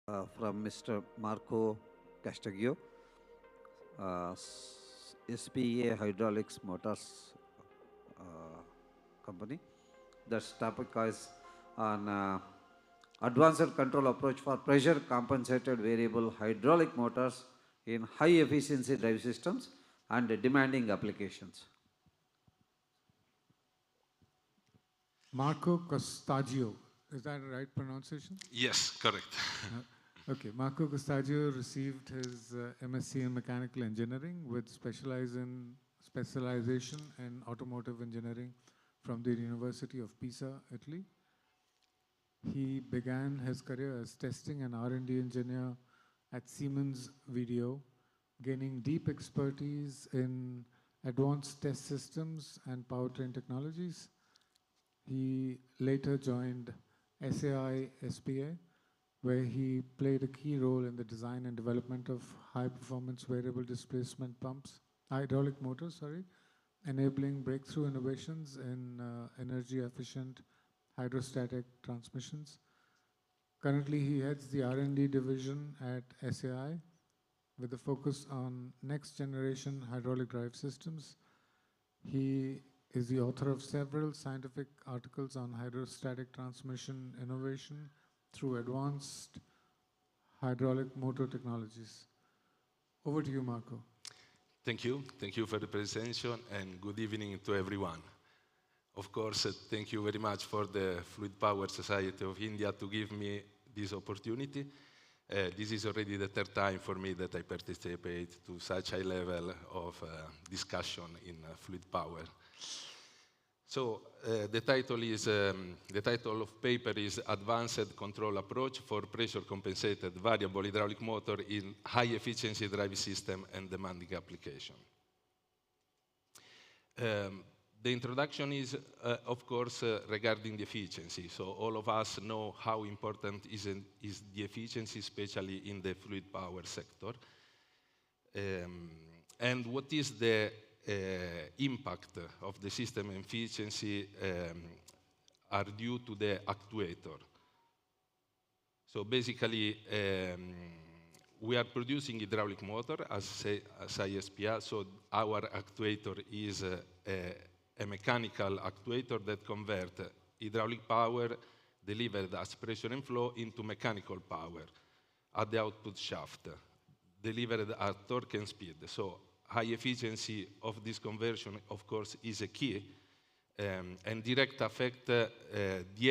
from Mr. Marco Costaggiu, S.p.A. Hydraulics Motors company. That topic is on advanced control approach for pressure compensated variable hydraulic motors in high efficiency drive systems and demanding applications. Marco Costaggiu, is that the right pronunciation? Yes, correct. Okay, Marco Costaggiu received his MSc in mechanical engineering with specialization in automotive engineering from the University of Pisa, Italy. He began his career as testing and R&D engineer at Siemens Video, gaining deep expertise in advanced test systems and powertrain technologies. He later joined SAI S.p.A, where he played a key role in the design and development of high-performance variable displacement pumps, hydraulic motors, enabling breakthrough innovations in energy-efficient hydrostatic transmissions. Currently, he heads the R&D division at SAI with a focus on next-generation hydraulic drive systems. He is the author of several scientific articles on hydrostatic transmission innovation through advanced hydraulic motor technologies. Over to you, Marco. Thank you. Thank you for the presentation, and good evening to everyone. Of course, thank you very much for the Fluid Power Society of India to give me this opportunity. This is already the third time for me that I participate to such high level of discussion in fluid power. So the title of paper is Advanced Control Approach for Pressure-Compensated Variable Hydraulic Motor in High-Efficiency Drive System and Demanding Application. The introduction is, of course, regarding the efficiency. So all of us know how important is the efficiency, especially in the fluid power sector. And what is the impact of the system efficiency are due to the actuator. So basically, we are producing hydraulic motor as SAI S.p.A. So our actuator is a mechanical actuator that converts hydraulic power delivered as pressure and flow into mechanical power at the output shaft, delivered at torque and speed. So high efficiency of this conversion, of course, is a key and direct affect the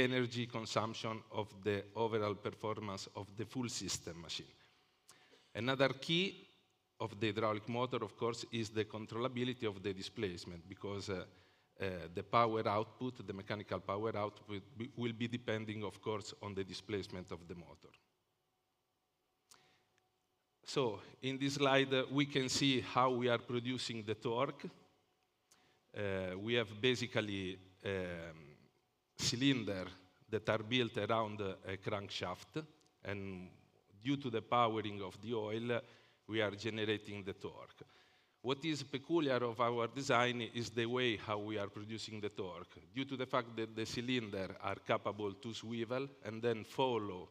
energy consumption of the overall performance of the full system machine. Another key of the hydraulic motor, of course, is the controllability of the displacement, because the power output, the mechanical power output, will be depending, of course, on the displacement of the motor. So in this slide, we can see how we are producing the torque. We have basically cylinders that are built around a crankshaft, and due to the powering of the oil, we are generating the torque. What is peculiar of our design is the way how we are producing the torque. Due to the fact that the cylinders are capable to swivel and then follow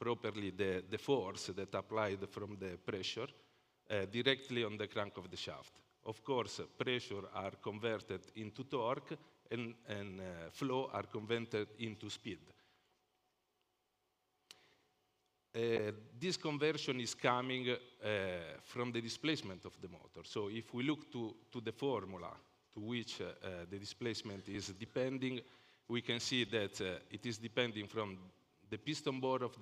properly the force that applied from the pressure directly on the crank of the shaft. Of course, pressure are converted into torque and flow are converted into speed. This conversion is coming from the displacement of the motor. So if we look to the formula to which the displacement is depending, we can see that it is depending from the piston bore of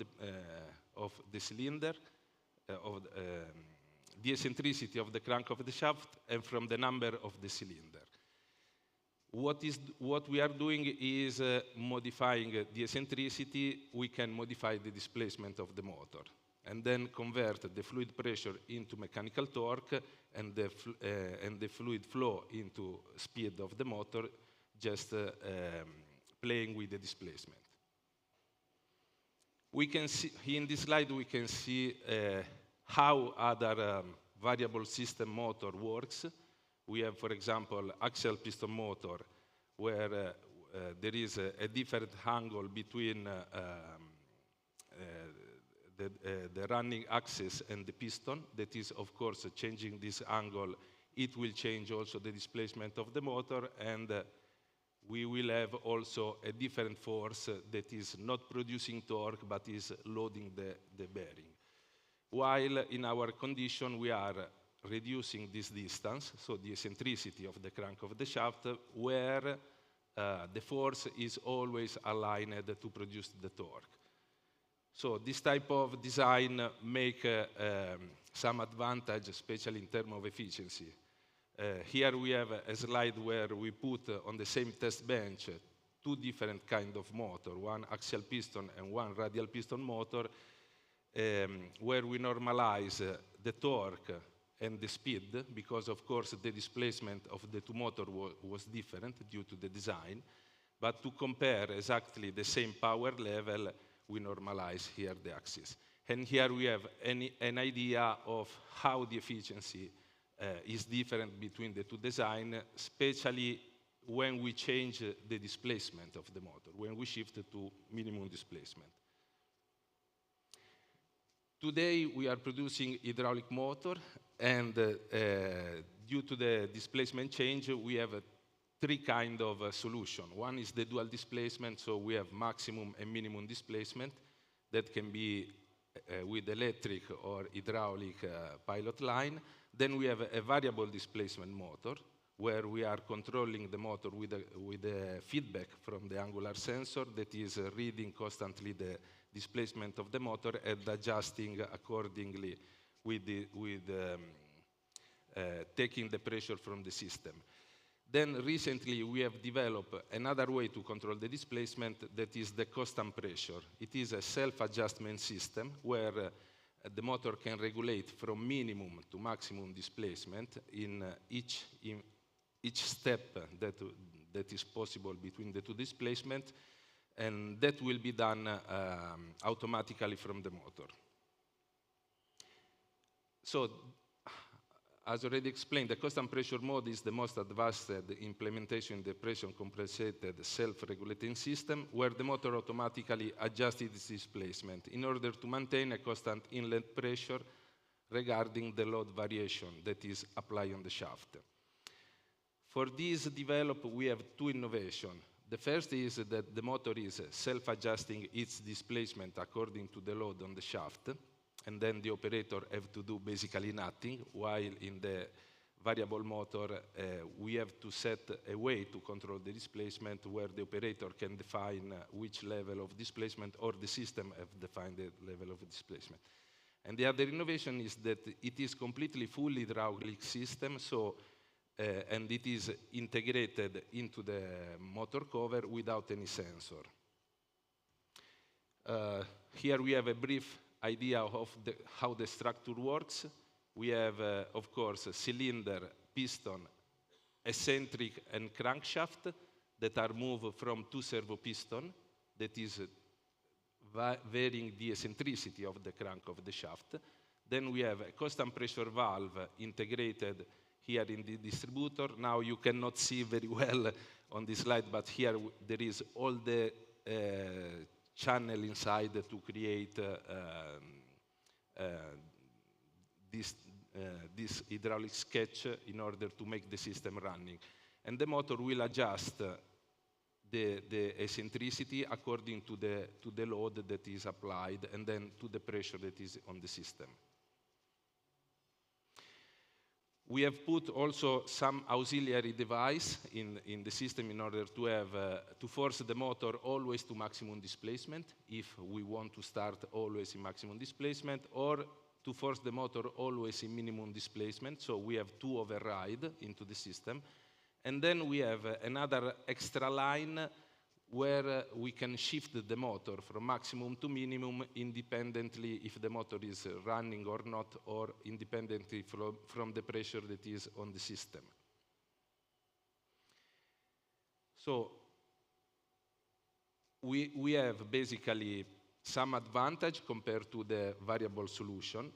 the cylinder, the eccentricity of the crank of the shaft, and from the number of the cylinder. What we are doing is modifying the eccentricity. We can modify the displacement of the motor, and then convert the fluid pressure into mechanical torque and the fluid flow into speed of the motor, just playing with the displacement. We can see, in this slide, we can see how other variable system motor works. We have, for example, axial piston motor, where there is a different angle between the running axis and the piston. That is, of course, changing this angle. It will change also the displacement of the motor, and we will have also a different force that is not producing torque but is loading the bearing. While in our condition we are reducing this distance, so the eccentricity of the crank of the shaft, where the force is always aligned to produce the torque. So this type of design make some advantage, especially in terms of efficiency. Here we have a slide where we put on the same test bench two different kind of motor, one axial piston and one radial piston motor, where we normalize the torque and the speed, because of course the displacement of the two motors was different due to the design. But to compare exactly the same power level, we normalize here the axis. And here we have an idea of how the efficiency is different between the two designs, especially when we change the displacement of the motor, when we shift to minimum displacement. Today we are producing hydraulic motor, and due to the displacement change, we have three kind of solution. One is the dual displacement, so we have maximum and minimum displacement that can be with electric or hydraulic pilot line. Then we have a variable displacement motor, where we are controlling the motor with a feedback from the angular sensor that is reading constantly the displacement of the motor and adjusting accordingly with taking the pressure from the system. Then recently we have developed another way to control the displacement, that is the constant pressure. It is a self-adjustment system where the motor can regulate from minimum to maximum displacement in each step that is possible between the two displacements, and that will be done automatically from the motor. So, as already explained, the constant pressure mode is the most advanced implementation in the pressure-compensated self-regulating system, where the motor automatically adjusts its displacement in order to maintain a constant inlet pressure regarding the load variation that is applied on the shaft. For this development, we have two innovations. The first is that the motor is self-adjusting its displacement according to the load on the shaft, and then the operator have to do basically nothing, while in the variable motor, we have to set a way to control the displacement where the operator can define which level of displacement, or the system have defined the level of displacement. And the other innovation is that it is completely full hydraulic system, so and it is integrated into the motor cover without any sensor. Here we have a brief idea of how the structure works. We have, of course, a cylinder, piston, eccentric, and crankshaft that are moved from two servo pistons that is varying the eccentricity of the crank of the shaft. Then we have a constant pressure valve integrated here in the distributor. Now you cannot see very well on this slide, but here there is all the channel inside to create this hydraulic sketch in order to make the system running. And the motor will adjust the eccentricity according to the load that is applied and then to the pressure that is on the system. We have put also some auxiliary device in the system in order to have to force the motor always to maximum displacement if we want to start always in maximum displacement, or to force the motor always in minimum displacement. So we have two override into the system. And then we have another extra line where we can shift the motor from maximum to minimum independently if the motor is running or not, or independently from the pressure that is on the system. So we have basically some advantage compared to the variable solution.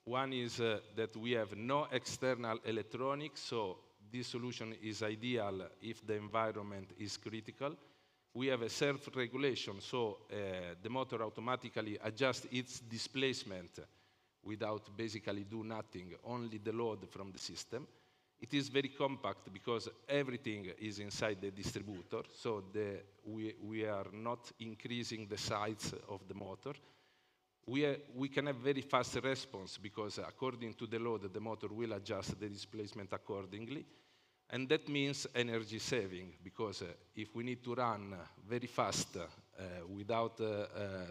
One is that we have no external electronics, so this solution is ideal if the environment is critical. we have a self-regulation, so the motor automatically adjusts its displacement without basically do nothing, only the load from the system. It is very compact because everything is inside the distributor, so we are not increasing the size of the motor. We can have very fast response because according to the load, the motor will adjust the displacement accordingly. And that means energy saving, because if we need to run very fast without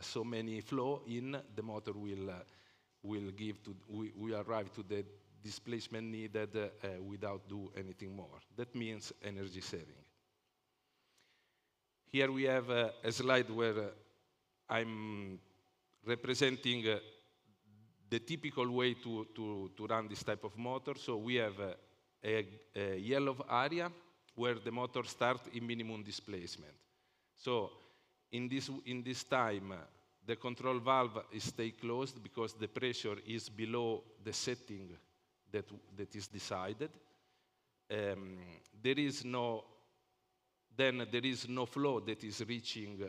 so many flow in, the motor will arrive to the displacement needed without do anything more. That means energy saving. Here we have a slide where I'm representing the typical way to run this type of motor. So we have a yellow area where the motor starts in minimum displacement. So in this time, the control valve is stay closed because the pressure is below the setting that is decided. There is no flow that is reaching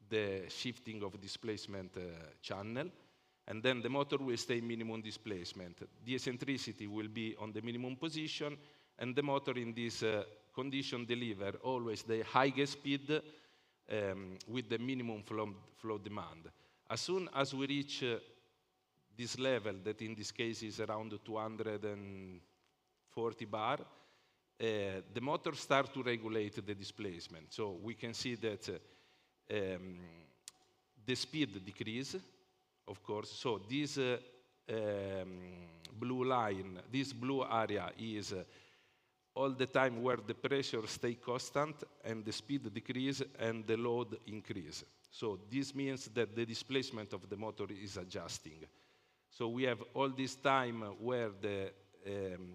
the shifting of displacement channel, and then the motor will stay minimum displacement. The eccentricity will be on the minimum position, and the motor in this condition deliver always the highest speed with the minimum flow demand. As soon as we reach this level, that in this case is around 240 bar, the motor starts to regulate the displacement. So we can see that the speed decrease, of course. So this blue line, this blue area is all the time where the pressure stay constant and the speed decrease and the load increase. So this means that the displacement of the motor is adjusting. So we have all this time where the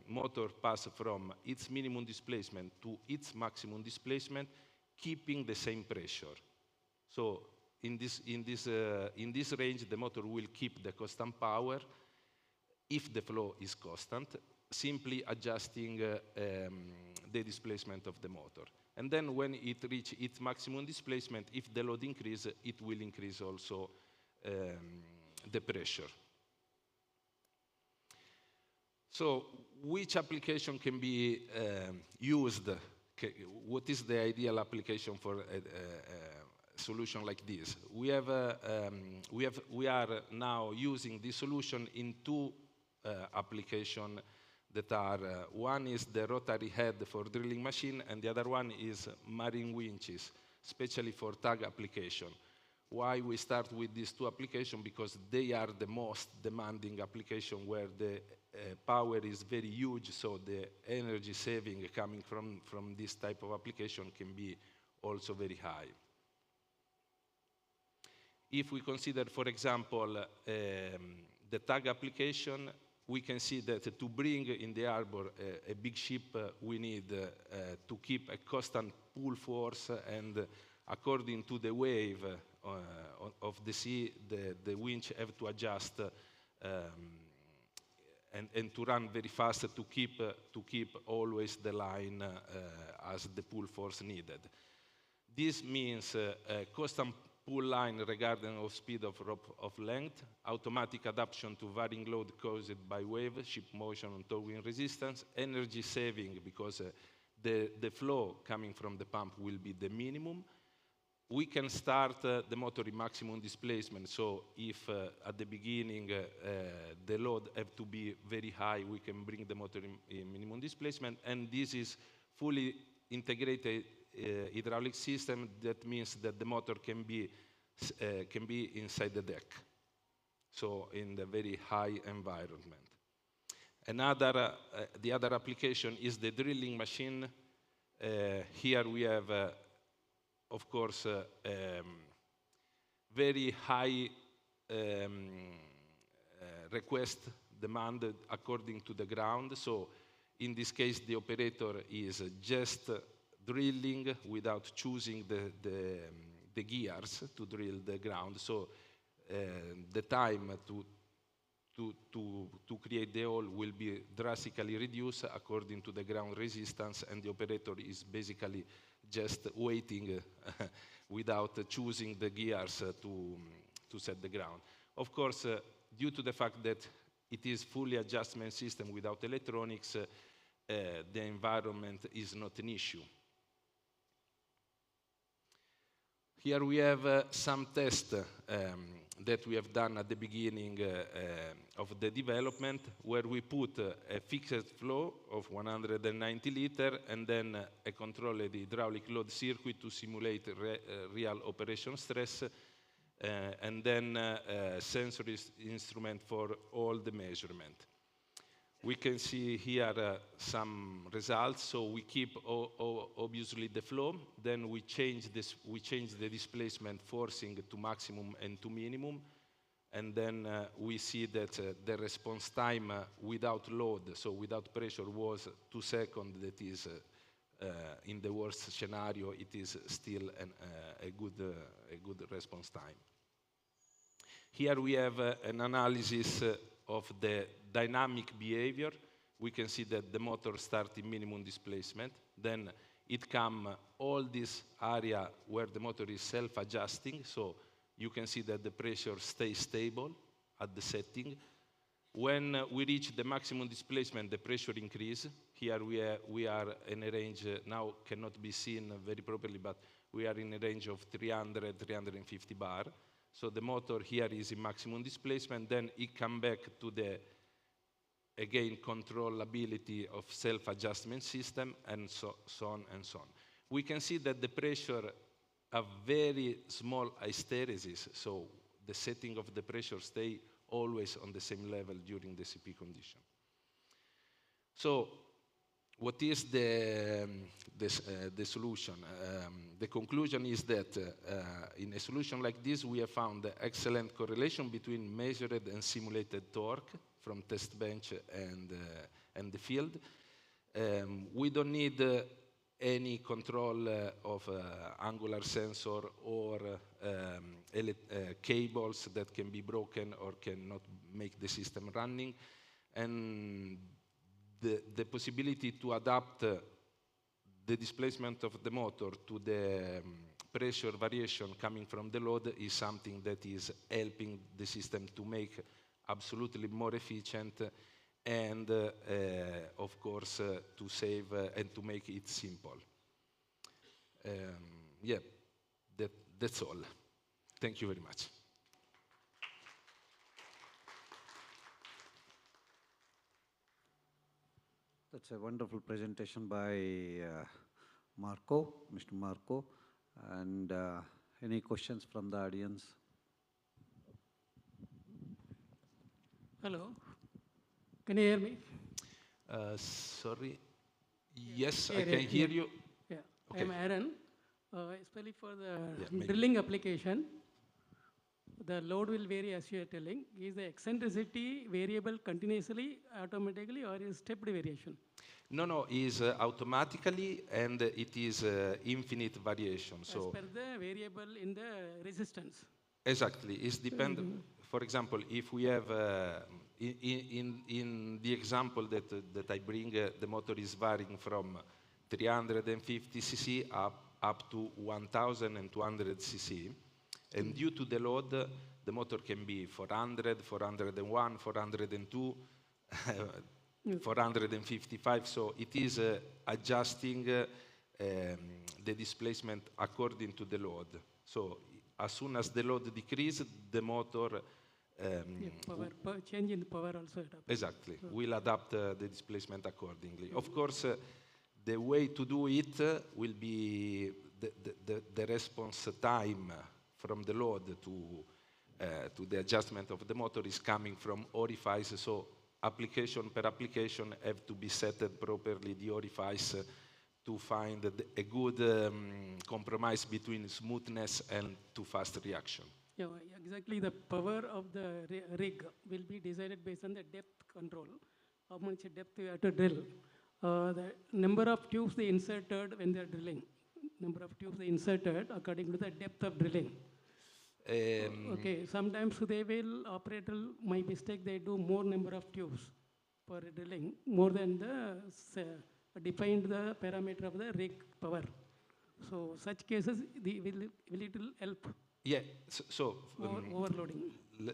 motor passes from its minimum displacement to its maximum displacement, keeping the same pressure. So in this range, the motor will keep the constant power if the flow is constant, simply adjusting the displacement of the motor. And then when it reaches its maximum displacement, if the load increases, it will increase also the pressure. So which application can be used? What is the ideal application for a solution like this? We are now using this solution in two applications that are, one is the rotary head for drilling machine, and the other one is marine winches, especially for tug application. Why we start with these two applications? Because they are the most demanding application where the power is very huge, so the energy saving coming from this type of application can be also very high. If we consider, for example, the tug application, we can see that to bring in the harbor a big ship, we need to keep a constant pull force, and according to the wave of the sea, the winch have to adjust and to run very fast to keep always the line as the pull force needed. This means constant pull line regarding of speed of length, automatic adaptation to varying load caused by wave, ship motion and towing resistance, energy saving because the flow coming from the pump will be the minimum. We can start the motor in maximum displacement, so if at the beginning the load have to be very high, we can bring the motor in minimum displacement, and this is fully integrated hydraulic system. That means that the motor can be inside the deck, so in the very high environment. The other application is the drilling machine. Here we have, of course, very high request demanded according to the ground. So in this case, the operator is just drilling without choosing the gears to drill the ground. So the time to create the hole will be drastically reduced according to the ground resistance, and the operator is basically just waiting without choosing the gears to set the ground. Of course, due to the fact that it is fully adjustment system without electronics, the environment is not an issue. Here we have some tests that we have done at the beginning of the development, where we put a fixed flow of 190 liter and then a controlled hydraulic load circuit to simulate real operation stress, and then a sensory instrument for all the measurement. We can see here some results. So we keep obviously the flow, then we change the displacement forcing to maximum and to minimum, and then we see that the response time without load, so without pressure, was 2 seconds. That is, in the worst scenario, it is still a good response time. Here we have an analysis of the dynamic behavior. We can see that the motor starts in minimum displacement. Then it comes all this area where the motor is self-adjusting. So you can see that the pressure stays stable at the setting. When we reach the maximum displacement, the pressure increases. Here we are in a range, now cannot be seen very properly, but we are in a range of 300, 350 bar. So the motor here is in maximum displacement. Then it comes back to the, again, controllability of self-adjustment system, and so on and so on. We can see that the pressure have very small hysteresis, so the setting of the pressure stay always on the same level during the CP condition. So what is the solution? The conclusion is that in a solution like this, we have found excellent correlation between measured and simulated torque from test bench and the field. We don't need any control of angular sensor or cables that can be broken or cannot make the system running. And the possibility to adapt the displacement of the motor to the pressure variation coming from the load is something that is helping the system to make absolutely more efficient and, of course, to save and to make it simple. Yeah, that's all. Thank you very much. That's a wonderful presentation by Mr. Marco. And any questions from the audience? Hello, can you hear me? Sorry. Yes, I can hear you. Yeah, Okay. I'm Aaron. Especially for the drilling application, the load will vary as you are telling. Is the eccentricity variable continuously, automatically, or is stepped variation? No, is automatically, and it is infinite variation. So As per the variable in the resistance. exactly, it's dependent. For example, if we have in the example that I bring, the motor is varying from 350 cc up to 1,200 cc, and due to the load, the motor can be 400, 401, 402, 455. So it is adjusting the displacement according to the load. So as soon as the load decreases, the motor Change in the power also. exactly will adapt the displacement accordingly. Of course, the way to do it will be the response time from the load to the adjustment of the motor is coming from orifice. So application per application have to be set properly the orifice to find a good compromise between smoothness and too fast reaction. Yeah, exactly. The power of the rig will be decided based on the depth control, how much depth you have to drill. The number of tubes they inserted when they are drilling, number of tubes they inserted according to the depth of drilling. Okay, sometimes they will, operator, my mistake, they do more number of tubes for drilling, more than the defined the parameter of the rig power. So such cases, will it will help Yeah, so overloading?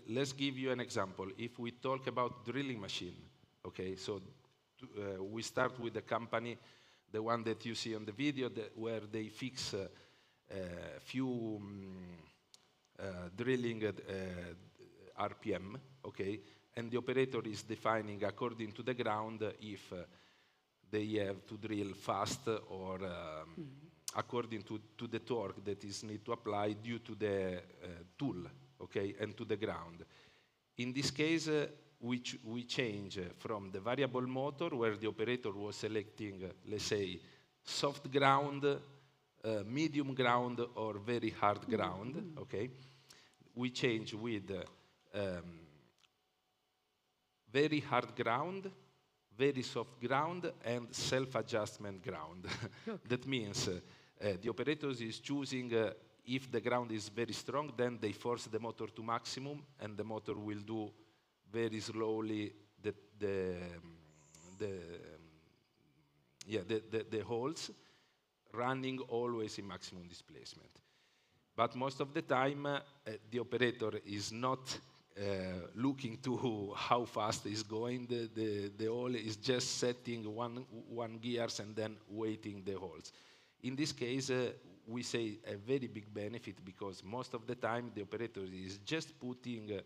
let's give you an example. If we talk about drilling machine, okay, so we start with the company, the one that you see on the video, where they fix few drilling RPM, okay, and the operator is defining according to the ground if they have to drill fast or according to the torque that is need to apply due to the tool, okay, and to the ground. In this case, we change from the variable motor, where the operator was selecting, let's say, soft ground, medium ground, or very hard ground, okay? We change with very hard ground, very soft ground, and self-adjustment ground. That means the operator is choosing if the ground is very strong, then they force the motor to maximum, and the motor will do very slowly the holes, running always in maximum displacement. But most of the time, the operator is not looking to how fast is going the hole, is just setting one gears and then waiting the holes. In this case, we say a very big benefit, because most of the time the operator is just putting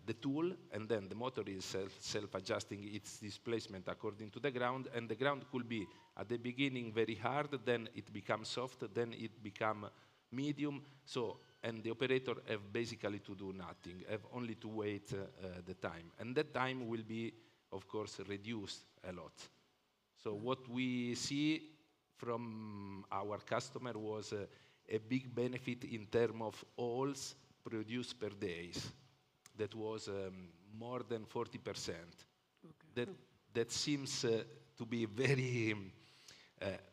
the tool, and then the motor is self-adjusting its displacement according to the ground, and the ground could be at the beginning very hard, then it becomes soft, then it becomes medium, and the operator have basically to do nothing, have only to wait the time. And that time will be, of course, reduced a lot. So what we see from our customer was a big benefit in terms of holes produced per day. That was more than 40%. Okay. That seems to be very,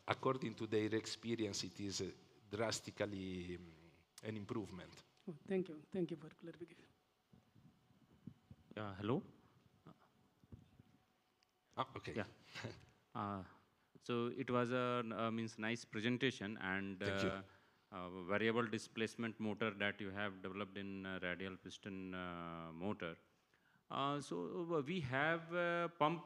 according to their experience, it is drastically an improvement. Oh, thank you. Thank you for clarification. Hello? Okay. Yeah. So it was a nice presentation, and variable displacement motor that you have developed in radial piston motor. So we have pump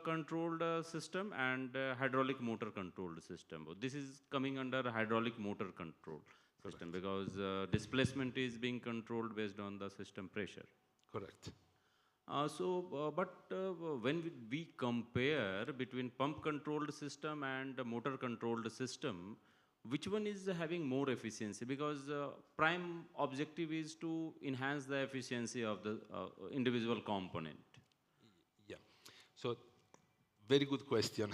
controlled system and hydraulic motor controlled system. This is coming under hydraulic motor control system, because displacement is being controlled based on the system pressure. Correct. But when we compare between pump controlled system and motor controlled system, which one is having more efficiency? Because prime objective is to enhance the efficiency of the individual component. Yeah. So, very good question.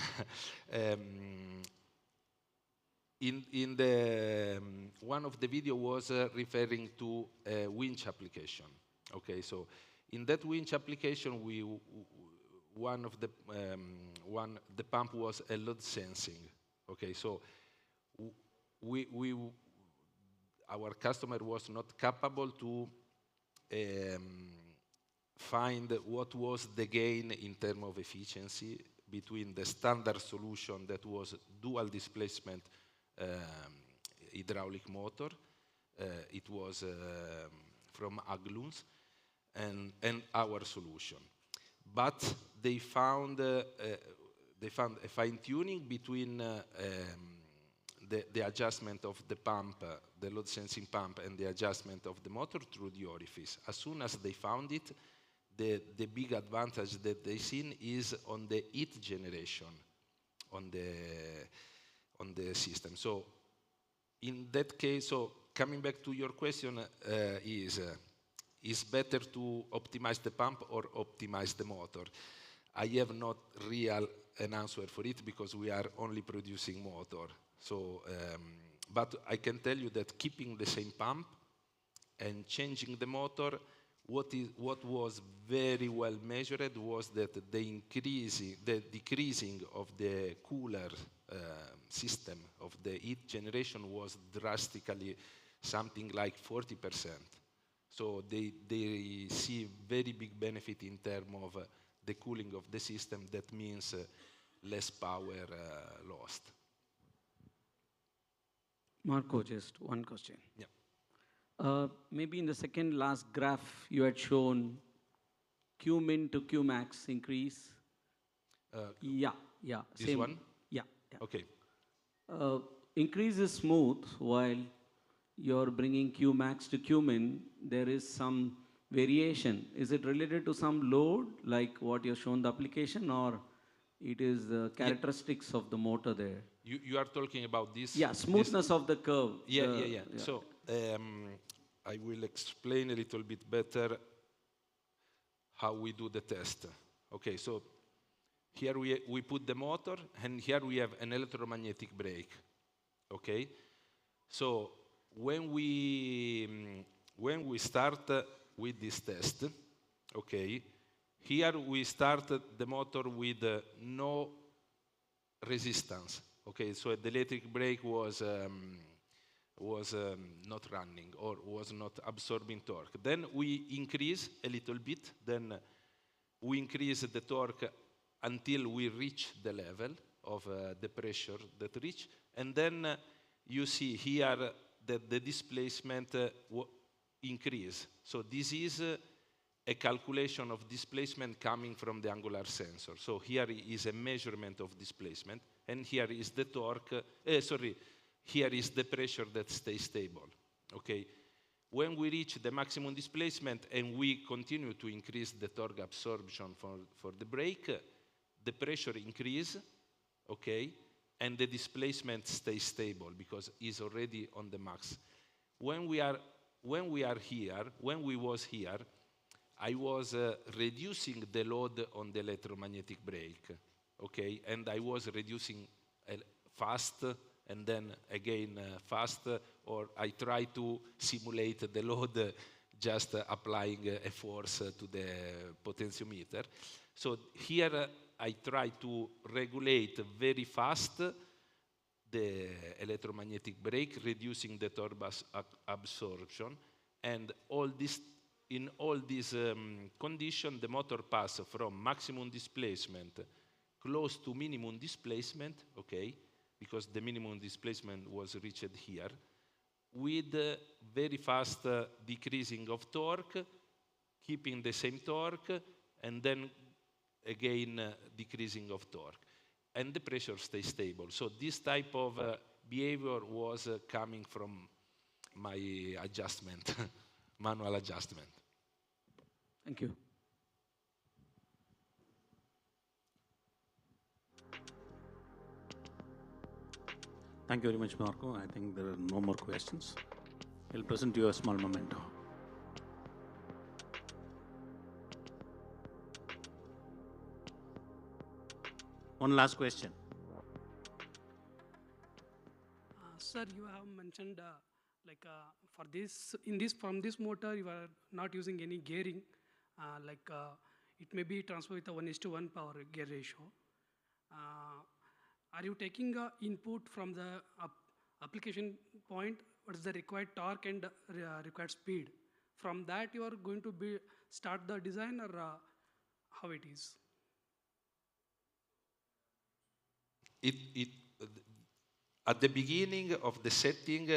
In the one of the video was referring to a winch application. Okay, so in that winch application, the pump was a load sensing. Okay, so our customer was not capable to find what was the gain in terms of efficiency between the standard solution that was dual displacement hydraulic motor. It was from Aglun's and our solution. But they found a fine-tuning between the adjustment of the pump, the load sensing pump, and the adjustment of the motor through the orifice. As soon as they found it, the big advantage that they seen is on the heat generation on the system. So in that case, so coming back to your question, is better to optimize the pump or optimize the motor? I have not an answer for it, because we are only producing motor. So, but I can tell you that keeping the same pump and changing the motor, what was very well measured was that the decreasing of the cooler system of the heat generation was drastically something like 40%. So they see very big benefit in terms of the cooling of the system. That means less power lost. Marco, just one question. Yeah. Maybe in the second last graph, you had shown Q min to Q max increase. Yeah, This same. one? Yeah. Okay. Increase is smooth while you're bringing Q max to Q min. There is some variation. Is it related to some load, like what you've shown the application, or it is the characteristics of the motor there? You are talking about this? Yeah, smoothness of the curve. Yeah. So I will explain a little bit better how we do the test. Okay, so here we put the motor, and here we have an electromagnetic brake. Okay, so when we start with this test, okay, here we start the motor with no resistance. Okay, so the electric brake was not running or was not absorbing torque. Then we increase a little bit. Then we increase the torque until we reach the level of the pressure that reach. And then you see here that the displacement increase. So this is a calculation of displacement coming from the angular sensor. So here is a measurement of displacement, and here is the torque, here is the pressure that stays stable, okay? When we reach the maximum displacement and we continue to increase the torque absorption for the brake, the pressure increase, okay? And the displacement stays stable because it's already on the max. When we was here, I was reducing the load on the electromagnetic brake, okay? And I was reducing fast and then again fast, or I try to simulate the load just applying a force to the potentiometer. So here I try to regulate very fast the electromagnetic brake, reducing the torque absorption, and in all these conditions, the motor passes from maximum displacement close to minimum displacement, okay, because the minimum displacement was reached here, with very fast decreasing of torque, keeping the same torque, and then again decreasing of torque. And the pressure stays stable. So this type of behavior was coming from my adjustment, manual adjustment. Thank you. Thank you very much, Marco. I think there are no more questions. I'll present you a small memento. One last question. Sir, you have mentioned from this motor you are not using any gearing, it may be transferred with a 1:1 power gear ratio. Are you taking input from the application point? What is the required torque and required speed? From that you are going to start the design, or how it is? At the beginning of the setting,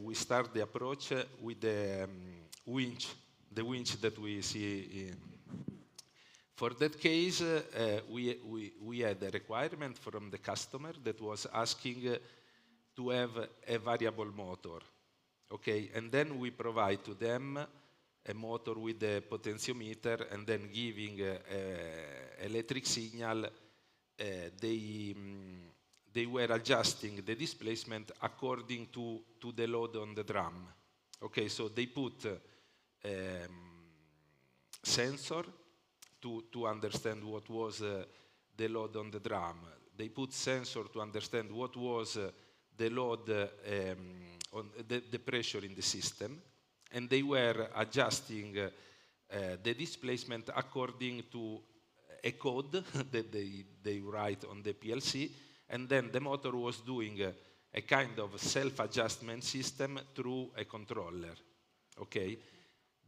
we start the approach with the winch that we see in. For that case, we had a requirement from the customer that was asking to have a variable motor, okay? And then we provide to them a motor with a potentiometer, and then giving electric signal. They were adjusting the displacement according to the load on the drum. Okay, so they put sensor to understand what was the load on the drum. They put sensor to understand what was the load on the pressure in the system, and they were adjusting the displacement according to a code that they write on the PLC, and then the motor was doing a kind of self-adjustment system through a controller, okay?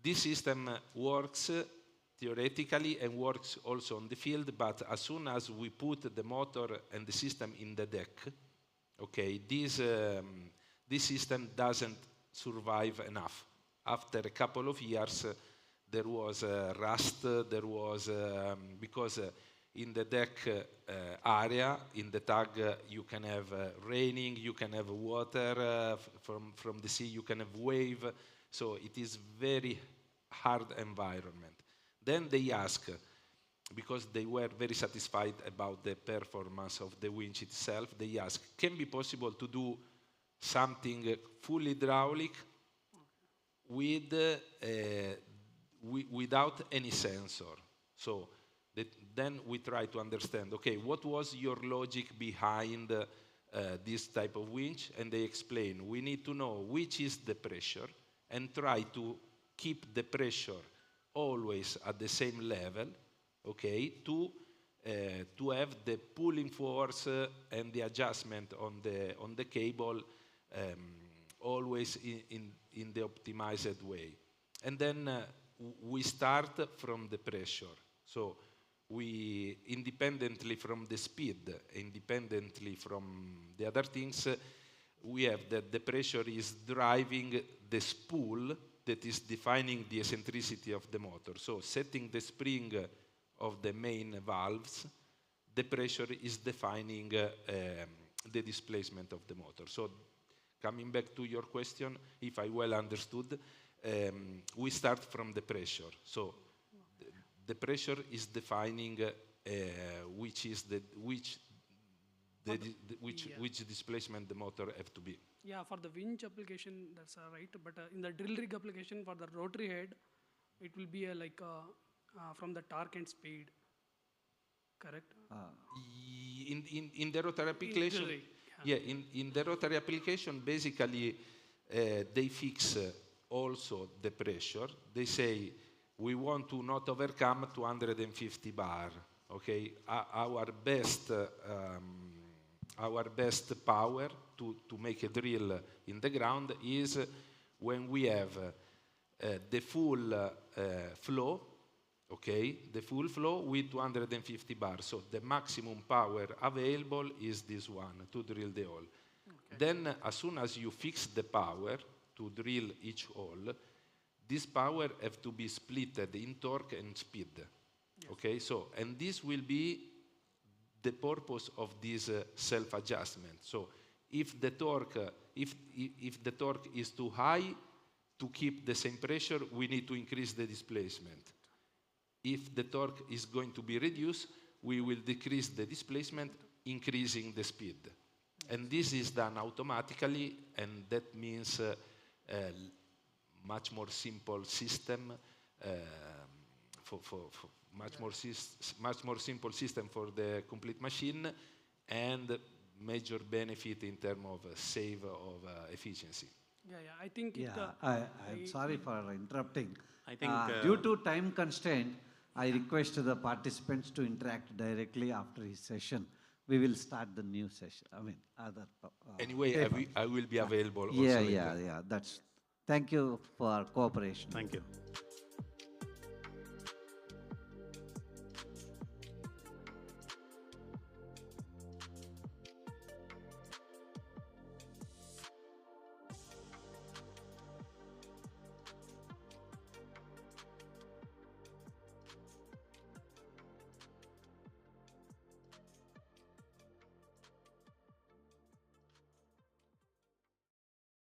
This system works theoretically and works also on the field, but as soon as we put the motor and the system in the deck, okay, this system doesn't survive enough. After a couple of years, there was rust, there was, because in the deck area, in the tug, you can have raining, you can have water from the sea, you can have wave, so it is very hard environment. Then they ask, because they were very satisfied about the performance of the winch itself, they ask, can be possible to do something fully hydraulic with, without any sensor? So then we try to understand, okay, what was your logic behind this type of winch? And they explain, we need to know which is the pressure and try to keep the pressure always at the same level, okay, to have the pulling force and the adjustment on the cable always in the optimized way. And then we start from the pressure. So we, independently from the speed, independently from the other things, we have that the pressure is driving the spool that is defining the eccentricity of the motor. So setting the spring of the main valves, the pressure is defining the displacement of the motor. So coming back to your question, if I well understood, we start from the pressure. So the pressure is defining which displacement the motor have to be. Yeah, for the winch application, that's right. But in the drill rig application for the rotary head, it will be from the torque and speed. Correct? In the rotary application, in the rotary application, basically they fix also the pressure. They say we want to not overcome 250 bar. Okay, our best power to make a drill in the ground is when we have the full flow. Okay, the full flow with 250 bars. So the maximum power available is this one to drill the hole. Okay. Then as soon as you fix the power to drill each hole, this power have to be split in torque and speed. Yes. Okay, so, and this will be the purpose of this self-adjustment. So if the torque, if the torque is too high, to keep the same pressure, we need to increase the displacement. If the torque is going to be reduced, we will decrease the displacement, increasing the speed. And this is done automatically, and that means much more simple system, much more simple system for the complete machine, and major benefit in terms of save of efficiency. I think. I'm sorry for interrupting. I think due to time constraint, I request the participants to interact directly after his session. We will start the new session. I mean, other. Anyway, I will be available. Yeah. That's. Thank you for cooperation. thank you.